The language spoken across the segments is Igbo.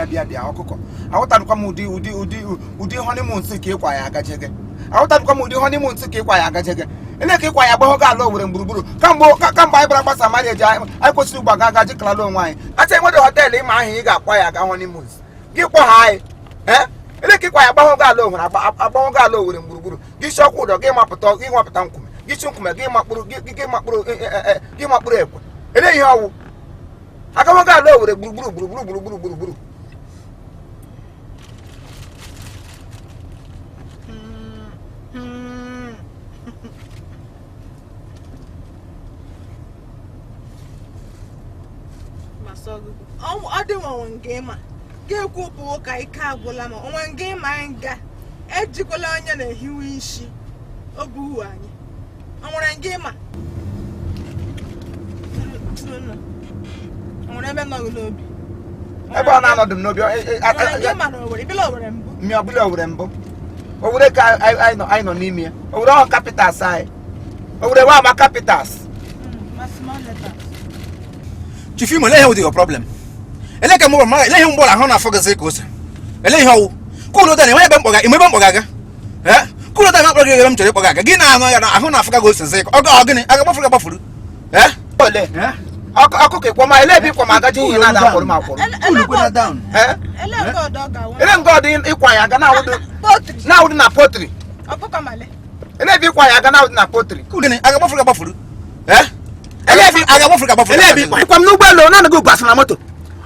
bịa ọkụkọ ahụtadụkwa m ụdị honeymoon si ka ịkwa ya agaje gị ahụtadụkwa m ụdị honeymoon si ka ịkwa ya agaje gị ele ka ịkwa ya agbahọ gị ala Owerri gburugburu kamgbe anyị bara gbasa mara eji anyị kwesịrị ugbo aga agaji kalala onwe anyị acha enwede họteelụ ịma ahụ ị ga-akwa ya aga honeymoon gị kpọ ha anyị ele ka ịkwa ya agbahọ gị ala Owerri agbahọ gị ala Owerri gburugburu gị si ọkwa ụdọ gị nwapụta nkume gị si nkume gị makpụrụ ekwe ele ihe ọwụ agaghị aga ala Owerri gburugburu ọ dị nwa nke ma ga-ekwupụ ka ike agwụla ma onwe nke ma nga ejikwala onye na-ehiwe isi oge uwe anyị ọ nwere nke ma nwere ebe nọgụ n'obi ebe ọ na-anọdụ m n'obi ọbụla Owerri mbụ Owerri ka anyị nọ n'ime ya Owerri ọhụ capitals anyị Owerri wa ama capitals Chief Imo, ele ihe with your problem. Ele ka mo ma ele ihe mbola ho na afọ gese ka ose. Ele ihe owu. Kulo da ne ebe mkpọga, ime ebe mkpọga ga. Kulo da na akpọga ga m chere kpọga ga. Gị na anọ ya na ahụ na afọ ga ose nse. Ọ gịnị? Aga gbafuru. Ole. Akụkọ kwa ma ele bi kwa ma agaji ihe na ada akwụrụ m akwụrụ. Ulu go down. ele ngodo ga wa. Ele ngodo ịkwa ya ga na awụdụ na potri. Ọkụkọ male. Ele bi ịkwa ya ga na awụdụ na potri. Gịnị? Aga gbafuru. Elebi aga gbafuru. Elebi ịkwa m n'ụgbọelu na anaghị gbasa na moto.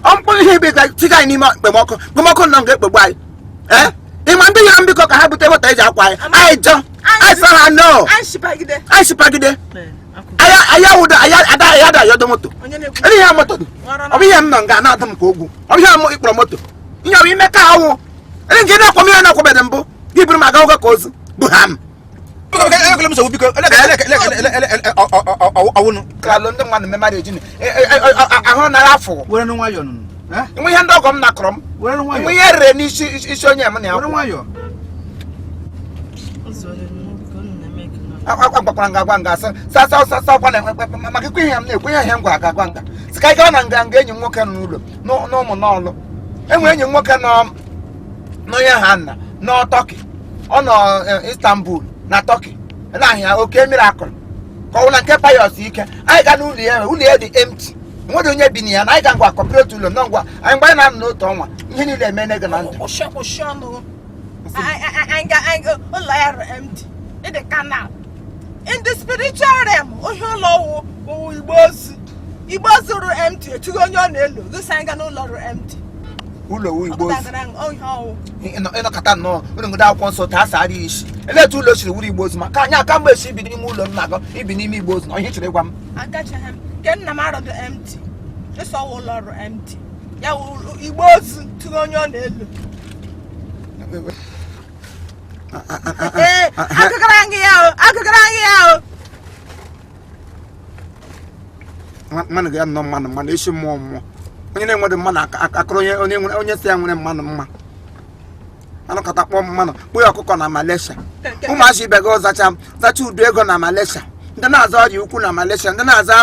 Ọ mkpụ ihe ibe ga tiga anyị n'ime kpemọkụ nọ ga-ekpegbu anyị. Ịma ndị ya mbikọ ka ha bute moto eji akwa anyị. Anyị jọ. Anyị sa ha no. Anyị shipagide. Aya ada yodo moto. Ele ihe moto dị. Ọ bụ ihe m nọ nga na-adụ m ka ogwu. Ọ bụ ihe m ịkpọrọ moto. Ihe ọ ime ka awụ. Ele nke na-akwa m ihe na-akwabede mbụ. Gị buru m aga ụga ka ozu. Bụ ha m. Awunu kalụ ndị mmadụ memara ejini ahụ nara afọ were no nwayọ nụ enwe ihe ndị ọgọ m nakọrọ m were no nwayọ enwe ihe rere n'isi onye m na were nwayọ agbakwara nga agwa nga sasa ọkwa na maka ikwe ihe m na-ekwe ihe m gwa aga agwa nga sika ị gawa na nga enyi m nwoke nọ n'ụlọ n'ụmụ n'ọlụ enwe enyi m nwoke n'onye ha nna n'Tọki ọ nọ Istanbul na Turkey na ahịa oke miracle ka ọ na nke payos ike anyị ga n'ụlọ ya dị empty nwere onye bi na ya na anyị ga ngwa kọpịrịtị ụlọ na ngwa anyị mgbe anyị na-anọ n'otu ọnwa ihe niile eme n'ego na ndụ ụlọ ya empty in the canal in the spiritual realm ohe ụlọ wụ Igbo ozu rụ empty etughị onye ọ na-elo gosi anyị ga n'ụlọ rụ empty ụlọ wu Igbo ozu ịnọkọta nnọọ ụlọ ngodo akwụkwọ nsọ taa sara isi eletu ụlọ siri wuru Igbo ozu ma ka anyị aka mgbe esi ibi n'ime ụlọ nna gị ibi n'ime Igbo ozu na ihe chere gwa m agachaghị m nke nna m arọdụ empty ịsọ ụlọ ọrụ empty ya Igbo ozu tụghị onye ọ na-elo agụgara anyị ya o mmanụ ga nọ mmanụ esi mmụọ onye na-enwede mmanụ akụrụ onye si ya nwere mmanụ mma anụkọta kpọọ mmanụ kpụọ ọkụkọ na Malaysia ụmụazị ibe gị zacha udu ego na Malaysia ndị na-aza ọrịa ukwu na Malaysia ndị na-aza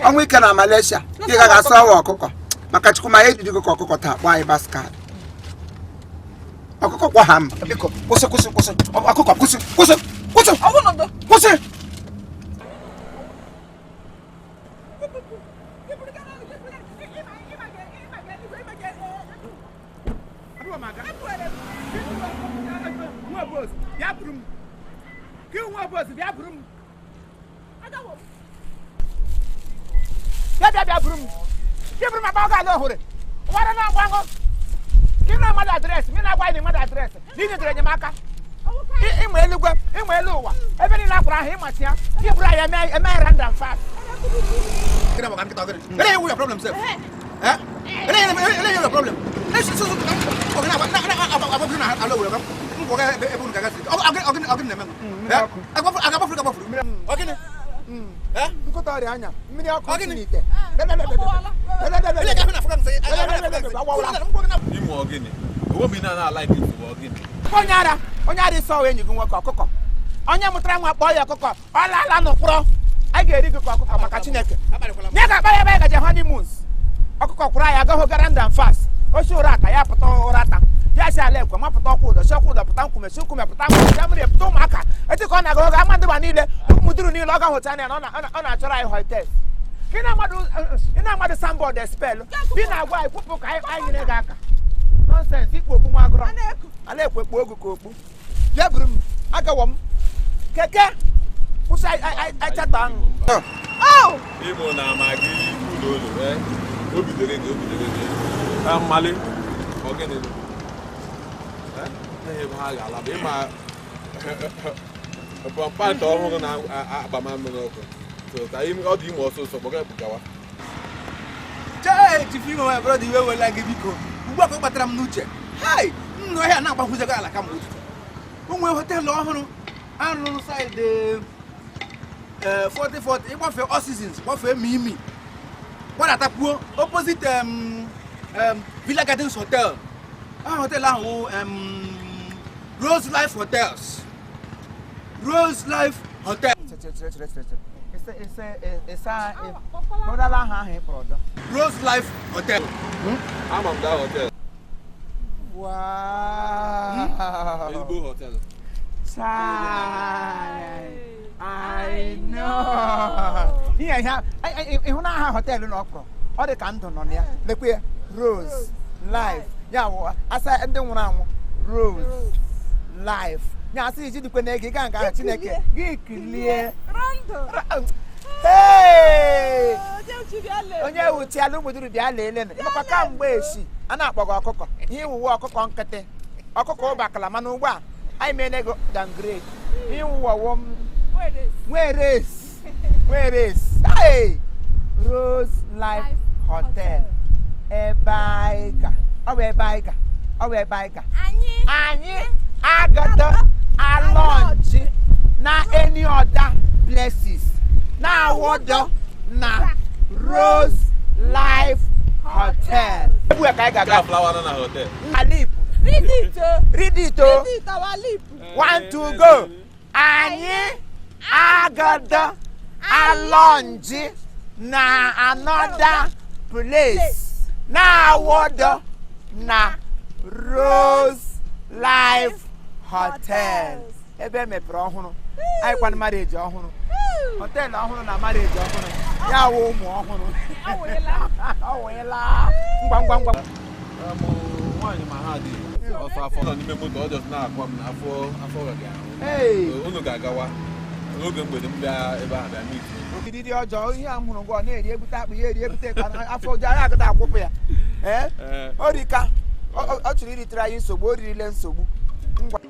ọnwụ ike na Malaysia ị ga ga-asa ọwa ọkụkọ maka chukwu ma ejidigo ka ọkụkọ taa kpọọ anyị baskad ọkụkọ kwa ha m biko kwụsị ọkụkọ kwụsị onye adị sọ enyi gị nwoke ọkụkọ onye mụtara nwa kpọọ ya ọkụkọ ọ laala n'ụkpụrụ anyị ga-eri gị ka ọkụkọ maka Chineke nye ka akpa ya ebe ya gaje honeymoons ọkụkọ kwụrụ anyị agaghị grand and fast osi ụra aka ya pụta ụra ata ya si ala ekwe mapụta ọkwa ụdọ siọkwa ụdọ pụta nkwume si nkwume pụta nkwume ya mere pụta ụmụaka etu ka ọ na-aga oge ama ndịba niile ụmụduru niile ọ ga-ahụta anya na ọ na-achọrọ anyị hoites ị na-amadụ sambọọdụ espelụ bi na-agwa anyị kwụpụ ka anyị nyere gị aka nọnsens ikpu okpu nwa agụrọ ala ekwe kpuo ogu ka okpu bịa buru m agawo m keke kwụsị achata ahụ Igbo na-amaghị ụlọ ụlọ o bidoro ego mmalị ọgịnị ebe ha ga-alaba ịma pọmpantị ọhụrụ na-agbama mmiri ọkụ ọ dị ime ọsọsọ kpọga ebugawa chee chifu ime nwa brọda iwe wela gị biko ugbu a ka ọ kpatara m n'uche hai nnụ ọhịa na-agbakwụzego ala kamgbe ụtụtụ o nwee họteelụ ọhụrụ arụrụ saịdị 4040 ịgbafe all seasons gbafee mimi gbadatakwuo opposite Villa Gardens Hotel hotel ahụ Rose Life Hotels Rose Life Hotel ụdala ahụ ị kpọrọ ọdọ Rose Life Hotel ama m gaa hotel wow ezigbo hotel I know. Ịhụ na aha họteelụ na ọkpọrọ ọ dị ka ndụ nọ na ya lekwe ya Rose Life ya wụ asa ndị nwụrụ anwụ Rose Life ya asị iji dịkwe na ego ịga nga ahụ Chineke gị kilie onye wuchiala ụmụduru bịa leele maka kamgbe echi a na-akpọ gị ọkụkọ ihe iwuwe ọkụkọ nkịtị ọkụkọ ụbakala mana ugbu a anyị mere ego downgrade ihe iwuwe ọwụm Where is hey Rose Life Hotel Ebaiga anyị agada alọnji na any other places na awọdọ na Rose Life Hotel ebu ka anyị ga-aga flower na hotel alip read it our lip 1 to go anyị agada alọnji na another place na awọdọ na Rose Life Hotel ebe emepere ọhụrụ anyị kwana marriage ọhụrụ hotel ọhụrụ na marriage ọhụrụ ya wụ ụmụ ọhụrụ ọ wụela ngwa nwaanyị ma ha dị ọsọ afọ nọ n'ime moto ọ jọs na-akwa m na afọ ga-ahụ unu ga-agawa n'oge mgbede m bịa ebe a bịa mit ogididi ọjọọ ihe a m hụrụ ngwa na-eri ebute akpụ ya eri ebute afọ ụjọ anyị agada akwụpụ ya o rika ọ chọrọ iritere anyị nsogbu o ririle nsogbu ngwa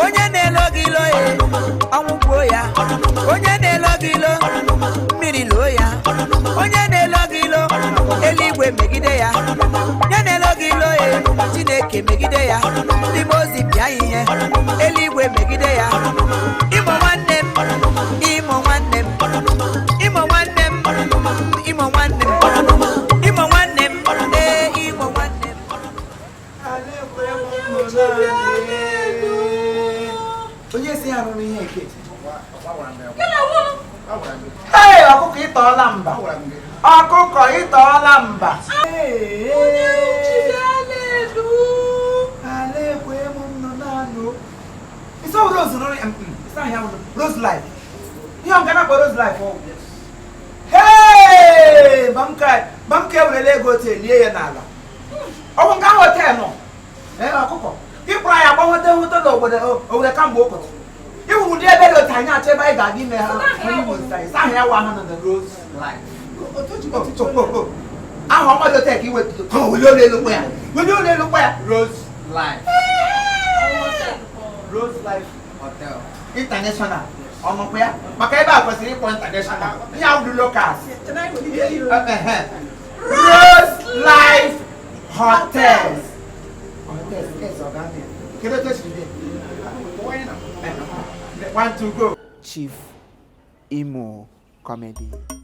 onye na-elo gị ilo ọnwụ gbuo ya onye na-elo gị ilo mmiri loo ya onye na-elo gị ilo eluigwe megide ya onye na-elo gị ilo Chineke megide ya ndị ozi bịa ihe eluigwe megide ya ịmụ nwanne m ịmụ nwanne m ịmụ nwanne m ịmụ nwanne m ịmụ nwanne m ịmụ nwanne m onye si ya rụrụ ihe eke hey ọkụkọ ịtọọla mba ọkụkọ ịtọọla mba Rose Life ihe ọ gana kpọ Rose Life hey bamka ewurela ego otu elie ya n'ala ọ bụ nka hotelụ ọkụkọ ịkpụrụ anyị agbanwete nwute n'obodo Owere kamgbe ụkọchị iwu ụdị ebe dị otu anyị achọ ebe anyị ga-aga ime ha ahụ ya wa ha na Rose Life ahụ ọmadụ otel ka iwetụta welie ụlọ elukwa ya Rose Life Rose Life Hotel International ọnụkwa ya maka ebe a kwesịrị ịkpọ international ihe ahụ dị locals Rose Life Hotels One to go. Chief Imo Comedy.